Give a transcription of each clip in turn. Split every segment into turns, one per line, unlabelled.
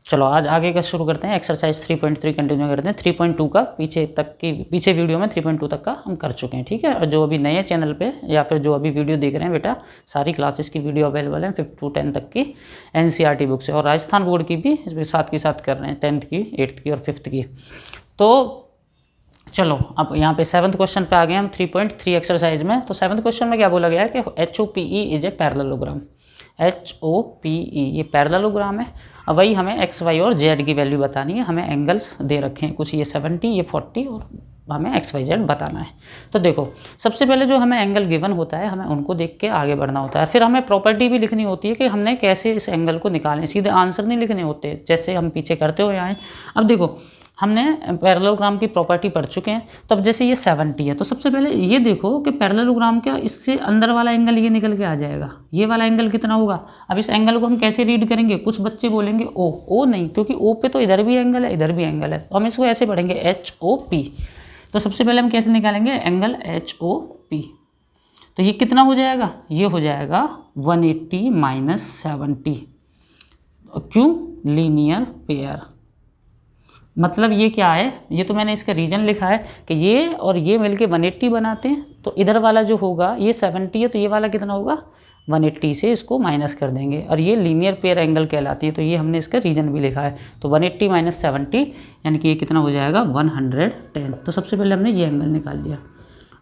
चलो आज आगे का शुरू करते हैं। एक्सरसाइज 3.3 कंटिन्यू करते हैं। 3.2 का पीछे वीडियो में 3.2 तक का हम कर चुके हैं, ठीक है। और जो अभी नए चैनल पे या फिर जो अभी वीडियो देख रहे हैं बेटा, सारी क्लासेस की वीडियो अवेलेबल है 5 to 10 तक की NCERT बुक से, और राजस्थान बोर्ड की भी साथ के साथ कर रहे हैं, 10th की, 8th की और 5th की। तो चलो अब यहाँ पे 7th क्वेश्चन पे आ गए हम 3.3 एक्सरसाइज में। तो 7th क्वेश्चन में क्या बोला गया है कि HOPE is a parallelogram. HOPE ये पैरेललोग्राम है। अब वही हमें x, y और z की वैल्यू बतानी है। हमें एंगल्स दे रखे हैं कुछ, ये 70, ये 40, और हमें x, y, z बताना है। तो देखो सबसे पहले जो हमें एंगल गिवन होता है, हमें उनको देख के आगे बढ़ना होता है। फिर हमें प्रॉपर्टी भी लिखनी होती है कि हमने कैसे इस एंगल को निकालें। सीधे आंसर नहीं लिखने होते जैसे हम पीछे करते हुए आए। अब देखो हमने पैरेललोग्राम की प्रॉपर्टी पढ़ चुके हैं। तो अब जैसे ये 70 है, तो सबसे पहले ये देखो कि पैरेललोग्राम का इससे अंदर वाला एंगल ये निकल के आ जाएगा। ये वाला एंगल कितना होगा? अब इस एंगल को हम कैसे रीड करेंगे? कुछ बच्चे बोलेंगे ओ नहीं, क्योंकि ओ पे तो इधर भी एंगल है, इधर भी एंगल है, तो हम इसको ऐसे पढ़ेंगे HOP। तो सबसे पहले हम कैसे निकालेंगे एंगल HOP? तो ये कितना हो जाएगा? ये हो जाएगा 180 माइनस 70। क्यों? Linear pair. मतलब ये क्या है? ये तो मैंने इसका रीजन लिखा है कि ये और ये मिलके 180 बनाते हैं। तो इधर वाला जो होगा ये 70 है, तो ये वाला कितना होगा? 180 से इसको माइनस कर देंगे, और ये लीनियर पेयर एंगल कहलाती है। तो ये हमने इसका रीजन भी लिखा है। तो 180 माइनस 70 यानी कि ये कितना हो जाएगा? 110। तो सबसे पहले हमने ये एंगल निकाल लिया।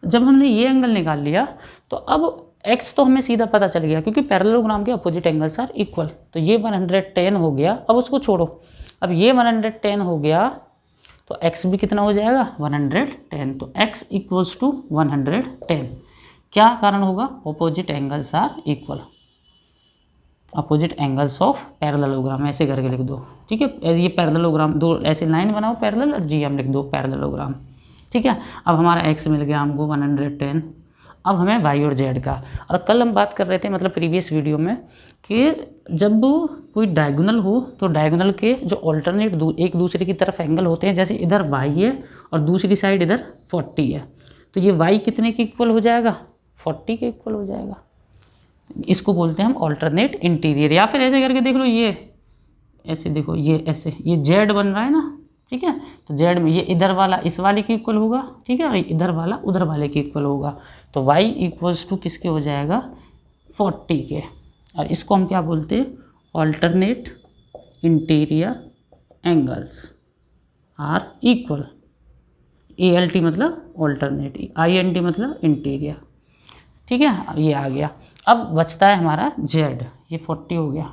जब हमने ये एंगल निकाल लिया तो अब x तो हमें सीधा पता चल गया, क्योंकि पैरेललोग्राम के अपोजिट एंगल्स आर इक्वल। तो ये 110 हो गया। अब उसको छोड़ो, अब ये 110 हो गया, तो x भी कितना हो जाएगा? 110। तो x इक्वल्स टू 110। क्या कारण होगा? Opposite angles are equal. Opposite angles of parallelogram ऐसे करके लिख दो, ठीक है। ऐसे ये पैरेललोग्राम दो ऐसे लाइन बनाओ पैरेलल, और जी हम लिख दो पैरेललोग्राम, ठीक है। अब हमारा x मिल गया हमको 110। अब हमें y और z का, और कल हम बात कर रहे थे मतलब प्रीवियस वीडियो में कि जब कोई डायगोनल हो तो डायगोनल के जो ऑल्टरनेट एक दूसरे की तरफ एंगल होते हैं, जैसे इधर y है और दूसरी साइड इधर 40 है, तो ये y कितने के इक्वल हो जाएगा? 40 के इक्वल हो जाएगा। इसको बोलते हैं हम ऑल्टरनेट इंटीरियर। या फिर ऐसे करके देख लो, ये ऐसे देखो, ये ऐसे ये z बन रहा है ना, ठीक है। तो z में ये इधर वाला इस वाले के इक्वल होगा, ठीक है, और इधर वाला उधर वाले के इक्वल होगा। तो y इक्वल्स टू किसके हो जाएगा? 40 के। और इसको हम क्या बोलते हैं? Alternate interior angles are equal. ALT मतलब ऑल्टरनेट, INT मतलब इंटीरियर, ठीक है। ये आ गया। अब बचता है हमारा z, ये 40 हो गया।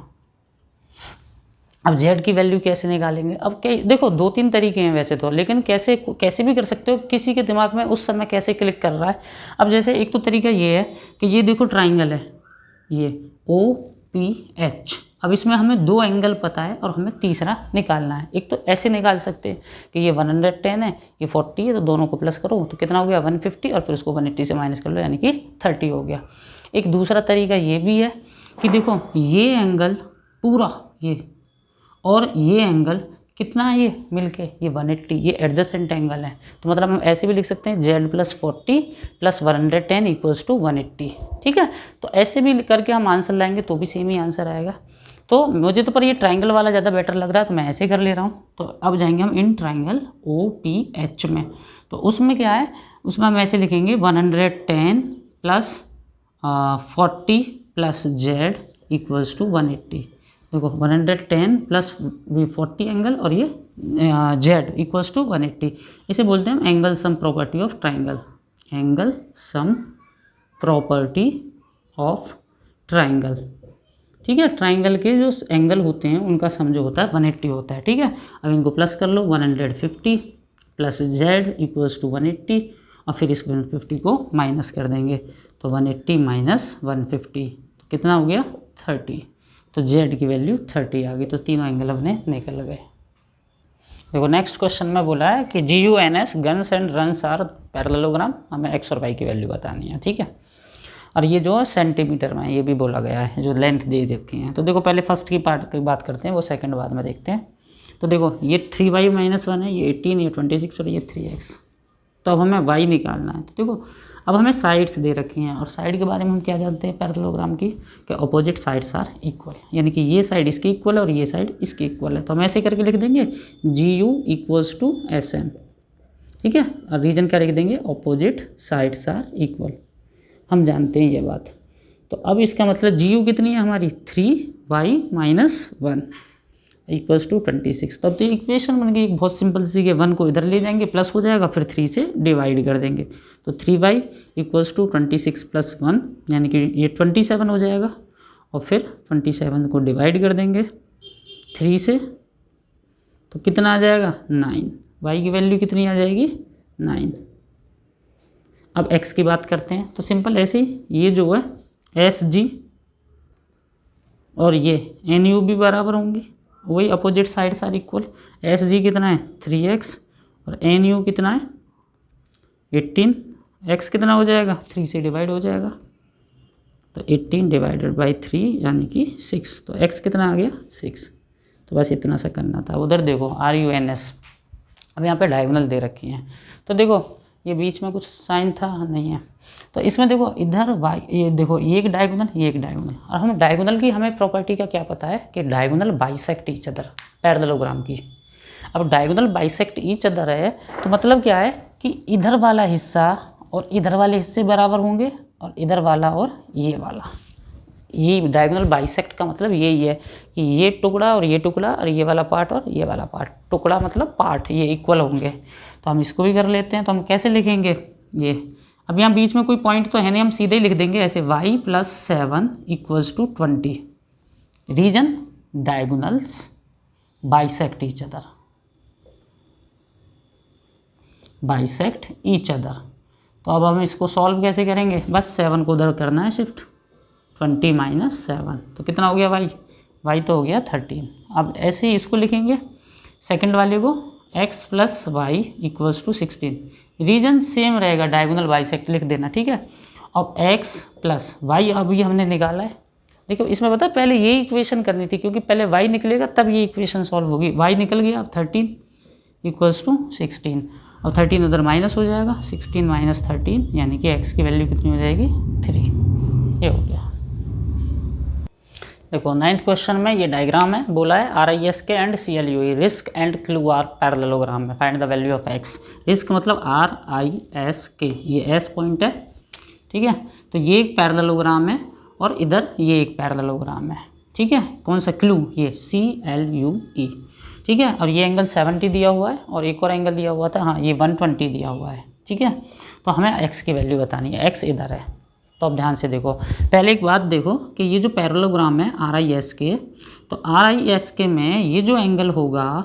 अब z की वैल्यू कैसे निकालेंगे? अब देखो 2-3 तरीके हैं वैसे तो, लेकिन कैसे भी कर सकते हो, किसी के दिमाग में उस समय कैसे क्लिक कर रहा है। अब जैसे एक तो तरीका ये है कि ये देखो ट्राइंगल है, ये OPH। अब इसमें हमें 2 एंगल पता है और हमें तीसरा निकालना है। एक तो ऐसे निकाल सकते हैं कि ये 110 है, ये 40 है, तो दोनों को प्लस करो तो कितना हो गया? 150, और फिर उसको 180 से माइनस कर लो, यानी कि 30 हो गया। एक दूसरा तरीका ये भी है कि देखो ये एंगल पूरा ये और ये एंगल कितना है, ये मिलके ये 180, ये एडजेसेंट एंगल है। तो मतलब हम ऐसे भी लिख सकते हैं z + 40 + 110 इक्वल्स टू 180, ठीक है। तो ऐसे भी करके हम आंसर लाएंगे तो भी सेम ही आंसर आएगा। तो मुझे तो पर ये ट्राइंगल वाला ज़्यादा बेटर लग रहा है, तो मैं ऐसे कर ले रहा हूँ। तो अब जाएंगे हम इन ट्राइंगल OPH में। तो उसमें क्या है? उसमें हम ऐसे लिखेंगे 110 + 40 + z इक्वल्स टू 180। देखो 110 + 40 एंगल और ये z इक्वल्स टू 180। इसे बोलते हैं हम angle sum property of triangle. Angle sum property of triangle, ठीक है। ट्राइंगल के जो एंगल होते हैं उनका सम जो होता है 180 होता है, ठीक है। अब इनको प्लस कर लो, 150 + z इक्वल्स टू 180, और फिर इस 150 को माइनस कर देंगे। तो 180 माइनस 150 तो कितना हो गया? 30। तो z की वैल्यू 30 आ गई। तो तीनों एंगल अपने निकल गए। देखो नेक्स्ट क्वेश्चन में बोला है कि GUNS guns and runs are parallelogram. हमें x और y की वैल्यू बतानी है, ठीक है। और ये जो सेंटीमीटर में ये भी बोला गया है, जो लेंथ दे रखी है। तो देखो पहले फर्स्ट की पार्ट की बात करते हैं, वो सेकंड बाद में देखते हैं। तो देखो ये 3y - 1 है, ये 18, ये 26 और ये 3x। तो अब हमें y निकालना है। तो देखो अब हमें साइड्स दे रखी हैं और साइड के बारे में हम क्या जानते हैं पैरेललोग्राम की, कि अपोजिट साइड्स आर इक्वल, यानी कि ये साइड इसकी इक्वल है और ये साइड इसकी इक्वल है। तो हम ऐसे करके लिख देंगे GU इक्वल्स टू SN, ठीक है। और रीजन क्या लिख देंगे, अपोजिट साइड्स आर इक्वल, हम जानते हैं ये बात। तो अब इसका मतलब GU कितनी है हमारी 3y - 1 इक्वल्स टू 26। तो अब तो इक्वेशन बन गई बहुत सिंपल सी है, 1 को इधर ले जाएंगे प्लस हो जाएगा, फिर 3 से डिवाइड कर देंगे। तो 3y इक्वल्स टू 26 + 1 यानी कि ये 27 हो जाएगा, और फिर 27 को डिवाइड कर देंगे 3 से, तो कितना आ जाएगा 9। y की वैल्यू कितनी आ जाएगी 9। अब x की बात करते हैं, तो सिंपल ऐसे ही ये जो है SG और ये NU भी बराबर होंगी, वही opposite sides are equal. SG कितना है 3x और NU कितना है 18, x कितना हो जाएगा 3 से डिवाइड हो जाएगा, तो 18 डिवाइडेड बाई 3 यानी कि 6, तो x कितना आ गया 6। तो बस इतना सा करना था। उधर देखो RUNS, अब यहाँ पे डायगोनल दे रखी हैं, तो देखो ये बीच में कुछ साइन था नहीं है, तो इसमें देखो इधर y, ये देखो ये एक डायगोनल ये एक डायगोनल, और हम डायगोनल की हमें प्रॉपर्टी का क्या पता है कि diagonal bisect each other parallelogram की। अब डायगोनल बाइसेक्ट ईच अदर है तो मतलब क्या है कि इधर वाला हिस्सा और इधर वाले हिस्से बराबर होंगे, और इधर वाला और ये वाला, ये डायगोनल बाइसेक्ट का मतलब यही है कि ये टुकड़ा और ये टुकड़ा और ये वाला पार्ट और ये वाला पार्ट, टुकड़ा मतलब पार्ट, ये इक्वल होंगे। तो हम इसको भी कर लेते हैं, तो हम कैसे लिखेंगे ये, अब यहाँ बीच में कोई पॉइंट तो है नहीं, हम सीधे ही लिख देंगे ऐसे y + 7 equals to 20। Reason diagonals bisect each other, bisect each other. तो अब हम इसको सॉल्व कैसे करेंगे, बस 7 को उधर करना है शिफ्ट, 20 - 7, तो कितना हो गया y तो हो गया 13। अब ऐसे ही इसको लिखेंगे सेकंड वाले को x + y equals to 16। Reason same रहेगा, डायगोनल बाइसेक्ट लिख देना, ठीक है। अब x + y अभी हमने निकाला है, देखो इसमें पता है पहले ये इक्वेशन करनी थी, क्योंकि पहले y निकलेगा तब ये इक्वेशन सॉल्व होगी। y निकल गया, अब 13 इक्वल्स टू 16, अब 13 उधर माइनस हो जाएगा, 16 - 13 यानी कि x की वैल्यू कितनी हो जाएगी 3। ये हो गया। देखो 9th क्वेश्चन में ये डायग्राम है, बोला है RISK and CLUE risk and clue are parallelogram में, find the value of x। Risk मतलब RISK, ये S पॉइंट है, ठीक है। तो ये एक पैरेललोग्राम है और इधर ये एक पैरेललोग्राम है, ठीक है। कौन सा क्लू, ये CLUE, ठीक है। और ये एंगल 70 दिया हुआ है और एक और एंगल दिया हुआ था, हाँ ये 120 दिया हुआ है, ठीक है। तो हमें x की वैल्यू बतानी है, x इधर है। तो अब ध्यान से देखो, पहले एक बात देखो कि ये जो पैरेललोग्राम है RISK, तो RISK में ये जो एंगल होगा,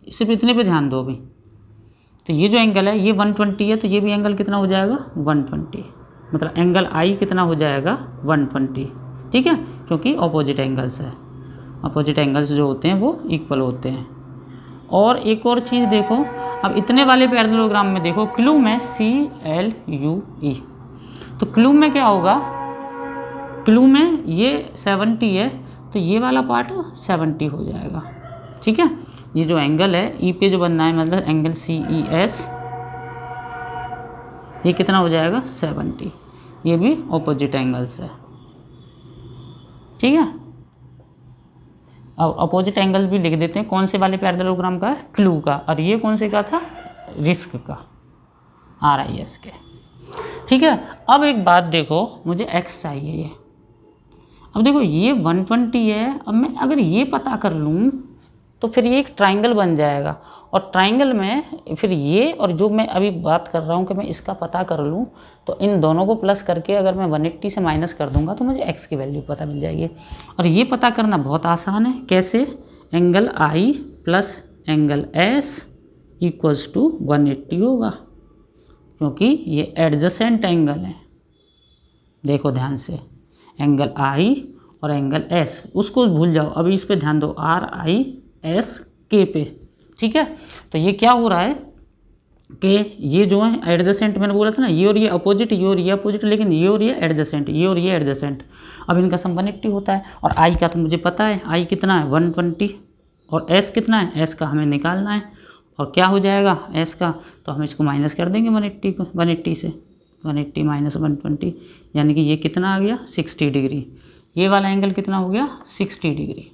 सिर्फ इतने पे ध्यान दो अभी, तो ये जो एंगल है ये 120 है, तो ये भी एंगल कितना हो जाएगा 120, मतलब एंगल I कितना हो जाएगा 120, ठीक है, क्योंकि अपोजिट एंगल्स है, अपोजिट एंगल्स जो होते हैं वो इक्वल होते हैं। और एक और चीज़ देखो, अब इतने वाले पैरेललोग्राम में देखो क्लू में CLUE, तो क्लू में क्या होगा, क्लू में ये 70 है तो ये वाला पार्ट 70 हो जाएगा, ठीक है। ये जो एंगल है ई पे जो बनना है, मतलब एंगल CES, ये कितना हो जाएगा 70, ये भी ऑपोजिट एंगल्स है, ठीक है। अब अपोजिट एंगल भी लिख देते हैं, कौन से वाले पैरेललोग्राम का है, क्लू का, और ये कौन से का था, रिस्क का, RISK, ठीक है। अब एक बात देखो, मुझे x चाहिए ये, अब देखो ये 120 है, अब मैं अगर ये पता कर लूँ तो फिर ये एक ट्राइंगल बन जाएगा, और ट्राइंगल में फिर ये और जो मैं अभी बात कर रहा हूँ कि मैं इसका पता कर लूँ, तो इन दोनों को प्लस करके अगर मैं 180 से माइनस कर दूंगा तो मुझे x की वैल्यू पता मिल जाएगी। और ये पता करना बहुत आसान है, कैसे, angle I + angle S equals to 180 होगा, क्योंकि ये एडजेसेंट एंगल है। देखो ध्यान से, एंगल I और एंगल S, उसको भूल जाओ, अभी इस पे ध्यान दो, RISK पे, ठीक है। तो ये क्या हो रहा है कि ये जो है एडजेसेंट, मैंने बोला था ना, ये और ये अपोजिट, ये और ये अपोजिट, लेकिन ये और ये एडजेसेंट, ये और ये एडजेसेंट। अब इनका सम 180 होता है, और I का तो मुझे पता है, I कितना है 120, और S कितना है, S का हमें निकालना है, और क्या हो जाएगा S का, तो हम इसको माइनस कर देंगे 180 को, 180 से, 180 माइनस 120, यानी कि ये कितना आ गया 60 डिग्री। ये वाला एंगल कितना हो गया 60 डिग्री।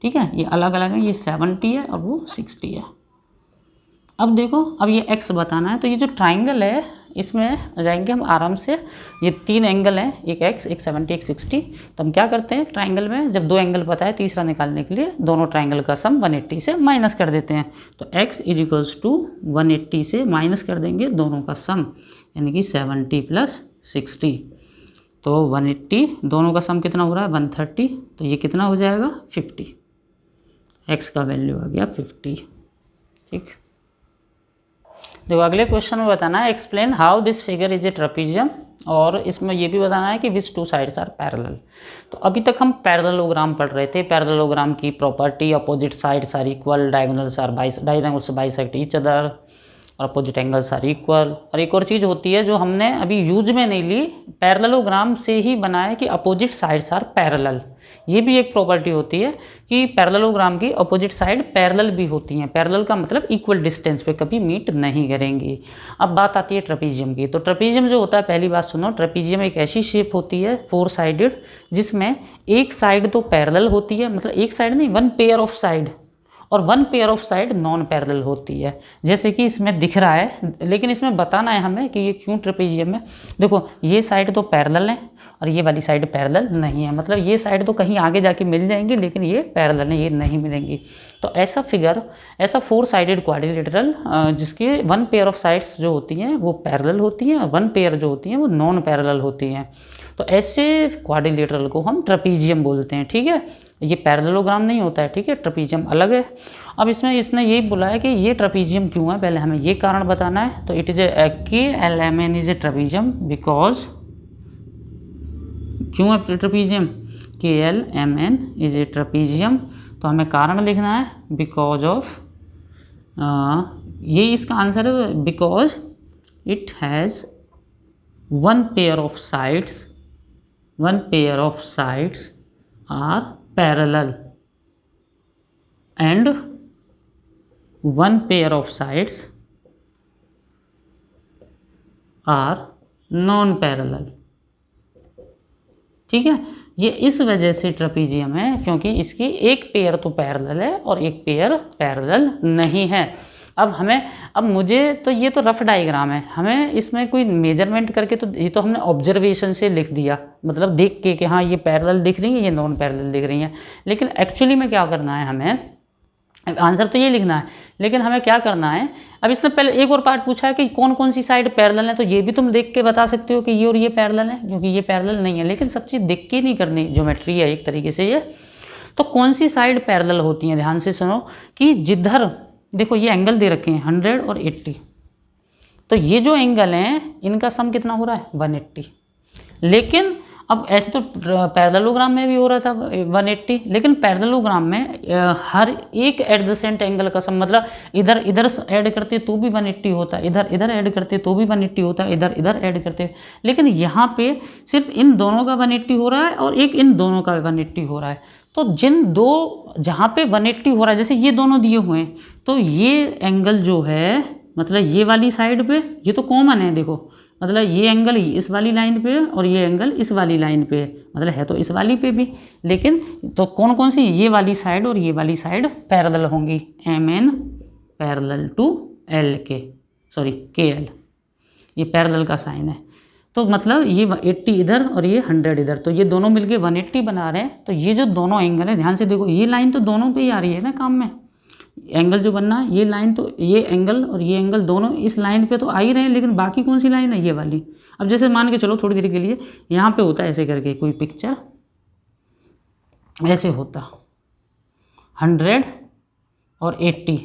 ठीक है, ये अलग अलग है, ये 70 है और वो 60 है। अब देखो, अब ये x बताना है, तो ये जो ट्राइंगल है इसमें जाएंगे हम आराम से। ये 3 एंगल हैं, एक x, एक 70, एक 60। तो हम क्या करते हैं ट्राइंगल में, जब 2 एंगल पता है तीसरा निकालने के लिए दोनों ट्राइंगल का सम 180 से माइनस कर देते हैं। तो x इज इक्वल्स टू 180 से माइनस कर देंगे दोनों का सम, यानी कि 70 प्लस 60। तो 180 दोनों का सम कितना हो रहा है 130, तो ये कितना हो जाएगा 50। x का वैल्यू आ गया 50। ठीक, देखो अगले क्वेश्चन में बताना है explain how this figure is a trapezium, और इसमें ये भी बताना है कि विच 2 साइड्स आर पैरेलल। तो अभी तक हम पैरेललोग्राम पढ़ रहे थे, पैरेललोग्राम की property, opposite sides are equal, diagonals bisect each other, और अपोजिट एंगल्स आर इक्वल। और एक और चीज़ होती है जो हमने अभी यूज में नहीं ली, पैरेललोग्राम से ही बना है कि अपोजिट साइड्स आर पैरेलल। ये भी एक प्रॉपर्टी होती है कि पैरेललोग्राम की अपोजिट साइड पैरेलल भी होती हैं। पैरेलल का मतलब इक्वल डिस्टेंस पे कभी मीट नहीं करेंगी। अब बात आती है ट्रेपेजियम की। तो ट्रेपेजियम जो होता है, पहली बात सुनो, ट्रेपेजियम एक ऐसी शेप होती है 4 साइडेड, जिसमें एक साइड तो पैरेलल होती है, मतलब एक साइड नहीं, 1 पेयर ऑफ साइड, और 1 pair of side non parallel होती है, जैसे कि इसमें दिख रहा है। लेकिन इसमें बताना है हमें कि ये क्यों ट्रेपेजियम है। देखो ये साइड तो पैरेलल है और ये वाली साइड पैरेलल नहीं है, मतलब ये साइड तो कहीं आगे जाके मिल जाएंगी, लेकिन ये पैरेलल है, ये नहीं मिलेंगी। तो ऐसा फिगर, ऐसा 4 साइडेड क्वाड्रिलेटरल जिसके 1 पेयर ऑफ साइड्स जो होती हैं वो पैरेलल होती हैं और 1 पेयर जो होती हैं वो नॉन पैरेलल होती हैं, तो ऐसे क्वाड्रिलेटरल को हम ट्रेपेजियम बोलते हैं। ठीक है, ये पैरेललोग्राम नहीं होता है, ठीक है, ट्रेपेजियम अलग है। अब इसमें इसने यही बोला है कि ये ट्रेपेजियम क्यों है, पहले हमें ये कारण बताना है। तो it is KLMN is a trapezium because, क्यों है trapezium, KLMN is a trapezium, तो हमें कारण लिखना है बिकॉज ऑफ, ये इसका आंसर है, because it has 1 pair of sides, 1 pair of sides are parallel and 1 pair of sides are non parallel। ठीक है, ये इस वजह से ट्रेपेजियम है क्योंकि इसकी एक पेयर तो पैरेलल है और एक पेयर पैरेलल नहीं है। अब मुझे तो ये तो रफ डायग्राम है, हमें इसमें कोई मेजरमेंट करके, तो ये तो हमने ऑब्जर्वेशन से लिख दिया, मतलब देख के कि हाँ ये पैरेलल दिख रही है, ये नॉन पैरेलल दिख रही हैं। लेकिन एक्चुअली में क्या करना है, हमें आंसर तो ये लिखना है, लेकिन हमें क्या करना है, अब इसने पहले एक और पार्ट पूछा है कि कौन कौन सी साइड पैरेलल है, तो ये भी तुम देख के बता सकते हो कि ये और ये पैरेलल है, क्योंकि ये पैरेलल नहीं है। लेकिन सब चीज़ देख के नहीं करनी, ज्योमेट्री है एक तरीके से ये। तो कौन सी साइड पैरेलल होती हैं, ध्यान से सुनो कि जिधर देखो ये एंगल दे रखे हैं 100 और 80, तो ये जो एंगल हैं इनका सम कितना हो रहा है 180। लेकिन अब ऐसे तो पैरेललोग्राम में भी हो रहा था 180, लेकिन पैरेललोग्राम में हर एक एडजेसेंट एंगल का सम, मतलब इधर इधर ऐड करते तो भी 180 होता है, इधर इधर ऐड करते तो भी 180 होता है, इधर इधर ऐड करते। लेकिन यहाँ पे सिर्फ इन दोनों का 180 हो रहा है और एक इन दोनों का 180 हो रहा है। तो जिन दो जहाँ पे 180 हो रहा है, जैसे ये दोनों दिए हुए हैं, तो ये एंगल जो है, मतलब ये वाली साइड पे ये तो कॉमन है, देखो मतलब ये एंगल इस वाली लाइन पे है और ये एंगल इस वाली लाइन पे है, मतलब है तो इस वाली पे भी। लेकिन तो कौन कौन सी, ये वाली साइड और ये वाली साइड पैरेलल होंगी, MN parallel to LK, sorry KL, ये पैरेलल का साइन है। तो मतलब ये 80 इधर और ये 100 इधर, तो ये दोनों मिलके 180 बना रहे हैं। तो ये जो दोनों एंगल है, ध्यान से देखो, ये लाइन तो दोनों पे ही आ रही है ना काम में, एंगल जो बनना है, ये लाइन तो ये एंगल और ये एंगल दोनों इस लाइन पे तो आ ही रहे हैं, लेकिन बाकी कौन सी लाइन है, ये वाली। अब जैसे मान के चलो थोड़ी देर के लिए यहाँ पे होता है ऐसे करके कोई पिक्चर, ऐसे होता 100 और 80,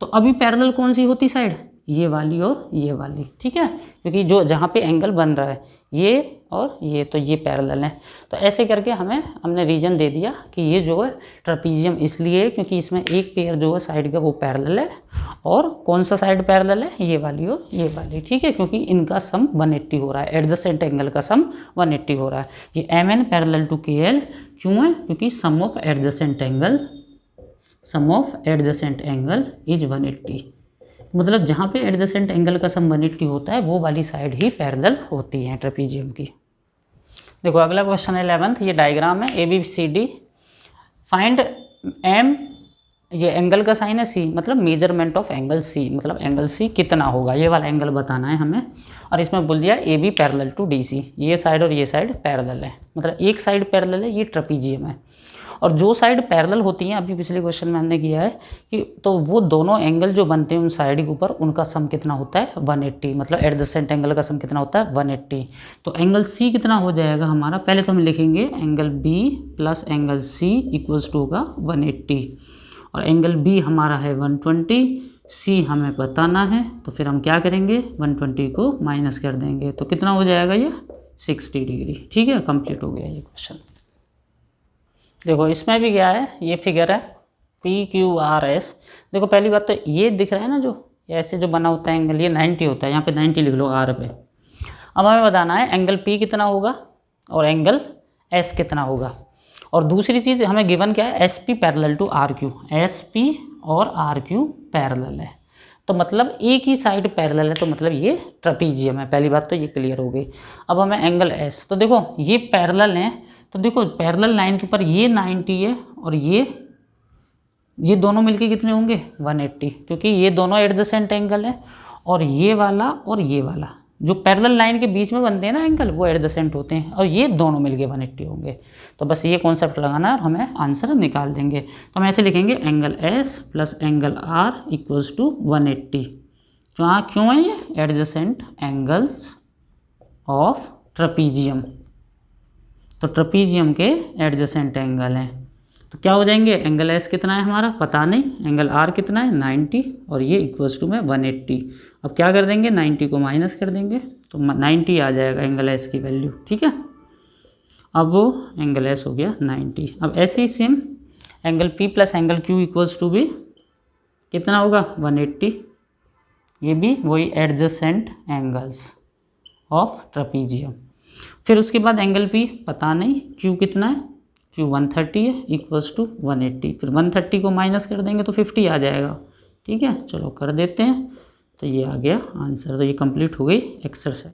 तो अभी पैरेलल कौन सी होती साइड, ये वाली और ये वाली, ठीक है, क्योंकि जो जहाँ पे एंगल बन रहा है ये और ये, तो ये पैरेलल है। तो ऐसे करके हमने रीजन दे दिया कि ये जो है ट्रेपेजियम इसलिए है क्योंकि इसमें एक पेयर जो है साइड का वो पैरेलल है, और कौन सा साइड पैरेलल है, ये वाली और ये वाली, ठीक है, क्योंकि इनका सम 180 हो रहा है, एडजेसेंट एंगल का सम 180 हो रहा है। ये MN पैरेलल टू KL क्यों है, क्योंकि सम ऑफ एडजेसेंट एंगल इज 180, मतलब जहाँ पे एडजेसेंट एंगल का सम 180 होता है वो वाली साइड ही पैरेलल होती है ट्रेपीजियम की। देखो अगला क्वेश्चन है 11th, ये डायग्राम है ABCD, फाइंड M, ये एंगल का साइन है C, मतलब मेजरमेंट ऑफ एंगल C, मतलब एंगल C कितना होगा, ये वाला एंगल बताना है हमें। और इसमें बोल दिया AB पैरेलल टू DC, ये साइड और ये साइड पैरेलल है, मतलब एक साइड पैरेलल है, ये ट्रेपीजियम है। और जो साइड पैरेलल होती हैं, अभी पिछले क्वेश्चन में हमने किया है कि तो वो दोनों एंगल जो बनते हैं उन साइड के ऊपर, उनका सम कितना होता है 180, मतलब एडजेसेंट एंगल का सम कितना होता है 180। तो एंगल C कितना हो जाएगा हमारा, पहले तो हम लिखेंगे angle B plus angle C equals to होगा 180, और एंगल B हमारा है 120, C हमें बताना है, तो फिर हम क्या करेंगे 120 को माइनस कर देंगे, तो कितना हो जाएगा ये 60 डिग्री। ठीक है, कंप्लीट हो गया ये क्वेश्चन। देखो इसमें भी क्या है, ये फिगर है PQRS। देखो पहली बात तो ये दिख रहा है ना, जो ऐसे जो बना होता है एंगल, ये 90 होता है, यहाँ पे 90 लिख लो R पे। अब हमें बताना है एंगल P कितना होगा और एंगल S कितना होगा। और दूसरी चीज़ हमें गिवन क्या है, SP parallel to RQ, SP और RQ पैरेलल है, तो मतलब एक ही साइड पैरेलल है, तो मतलब ये ट्रेपीजियम है। पहली बात तो ये क्लियर हो गई। अब हमें एंगल S, तो देखो ये पैरेलल है, तो देखो पैरेलल लाइन के ऊपर ये 90 है और ये दोनों मिलके कितने होंगे 180, क्योंकि ये दोनों एडजेसेंट एंगल है, और ये वाला जो पैरेलल लाइन के बीच में बनते हैं ना एंगल, वो एडजेसेंट होते हैं, और ये दोनों मिलके 180 होंगे। तो बस ये कॉन्सेप्ट लगाना है और हमें आंसर निकाल देंगे। तो हम ऐसे लिखेंगे angle S plus angle R equals to 180। क्यों है ये एडजेसेंट एंगल्स ऑफ ट्रेपीजियम, तो ट्रेपीजियम के एडजेसेंट एंगल हैं। तो क्या हो जाएंगे, एंगल S कितना है हमारा पता नहीं, एंगल R कितना है 90, और ये इक्वल्स टू में 180। अब क्या कर देंगे 90 को माइनस कर देंगे, तो 90 आ जाएगा एंगल S की वैल्यू। ठीक है, अब वो एंगल S हो गया 90। अब ऐसे ही same angle P plus angle Q equals to भी कितना होगा 180, ये भी वही एडजेसेंट एंगल्स ऑफ ट्रेपीजियम। फिर उसके बाद एंगल P पता नहीं, Q कितना है, Q 130 है इक्वल्स टू 180, फिर 130 को माइनस कर देंगे तो 50 आ जाएगा। ठीक है, चलो कर देते हैं, तो ये आ गया आंसर। तो ये कंप्लीट हो गई एक्सरसाइज।